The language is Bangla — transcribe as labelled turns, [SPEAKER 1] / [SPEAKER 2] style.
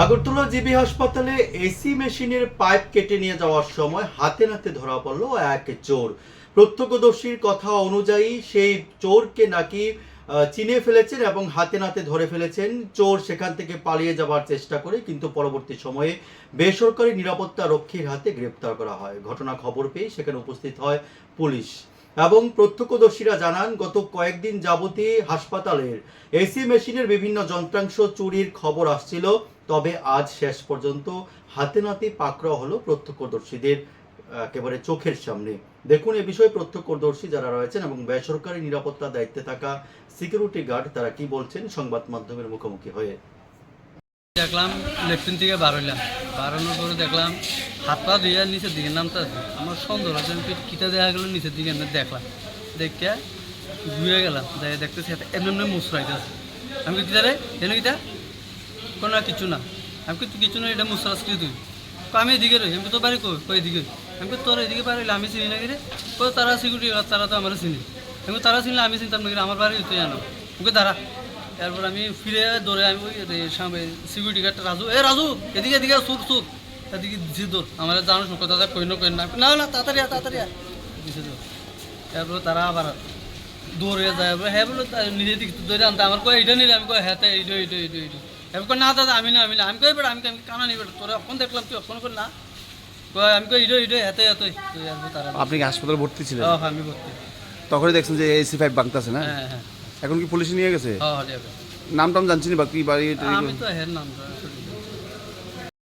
[SPEAKER 1] আগরতলা জিবি হাসপাতালে এসি মেশিনের পাইপ কেটে নিয়ে যাওয়ার সময় হাতে নাতে ধরা পড়ল এক চোর। প্রত্যক্ষদর্শীর কথা অনুযায়ী সেই চোরকে নাকি চিনে ফেলেছেন এবং হাতে নাতে ধরে ফেলেছেন। চোর সেখান থেকে পালিয়ে যাওয়ার চেষ্টা করে, কিন্তু পরবর্তী সময়ে বেসরকারি নিরাপত্তা রক্ষীর হাতে গ্রেপ্তার করা হয়। ঘটনা খবর পেয়ে সেখানে উপস্থিত হয় পুলিশ এবং প্রত্যক্ষদর্শীরা জানান, গত কয়েকদিন যাবতই হাসপাতালের এসি মেশিনের বিভিন্ন যন্ত্রাংশ চুরির খবর আসছিল। তবে আজ শেষ পর্যন্ত হাতে নাতে পাকড়াও হলো প্রত্যক্ষদর্শীদের একেবারে চোখের সামনে। দেখুন এ বিষয়ে প্রত্যক্ষদর্শী যারা রয়েছেন এবং বেসরকারি নিরাপত্তার দায়িত্বে থাকা সিকিউরিটি গার্ড তারা কি বলছেন সংবাদ মাধ্যমের মুখোমুখি হয়ে।
[SPEAKER 2] দেখলাম লেফটিন থেকে বাড়ানোর পরে দেখলাম হাত পা ধুয়ে নিচের দিকে নামতে আছে। আমার সন্দেহ আছে, কিটা দেখা গেল নিচের দিকে দেখলাম, দেখে ঘুরে গেলাম, দেখতেছি এমনি এমনি মুসরাইতে আছে। আমি কিতা রে যেন কিতা কোনো কিছু না, আমি কিছু না, এটা মুসরাজ কি তুই আমি এদিকে রই, আমি তো বাড়ি কই এদিকে, আমি তোর এদিকে বাড়িলে আমি চিনি না কিরে, তারা সিকিউরিটি গার্ড তারা তো আমার চিনি, আমি তারা চিনলে আমি চিনতাম না কিরে, আমার বাড়ি তুই জানো ওকে দাঁড়া। তারপর আমি ফিরে দৌড়ে আমি ওই সামনে সিকিউরিটি গার্ড রাজু এদিকে এদিকে সুর এদিকে দিছি দৌড়, আমার জানো কথা কই না না তাড়াতাড়ি দিছি দৌড়। তারপর তারা আবার দৌড়ে যায়, হ্যাঁ বলো নিজে দিকে দৌড়ে আনতে, আমার কয় এইটা নিলে, আমি কয় হ্যাঁ এইটা আমি কই না দাদা আমি না আমি কই বেটা আমি কানা নিই বেটা, তোরা এখন দেখলাম তুই এখন কর না, আমি কই এইটা হাতে তারা।
[SPEAKER 3] আপনি কি হাসপাতালে ভর্তি ছিলেন?
[SPEAKER 2] হ্যাঁ আমি ভর্তি।
[SPEAKER 3] তখনই দেখছেন যে এসি ফাইভ ভাঙতেছে না?
[SPEAKER 2] হ্যাঁ
[SPEAKER 3] এখন কি পুলিশ নিয়ে গেছে?
[SPEAKER 2] হ্যাঁ
[SPEAKER 3] নাম টাম জানছিনি বা কি বাড়ি?
[SPEAKER 2] আমি তো হের নাম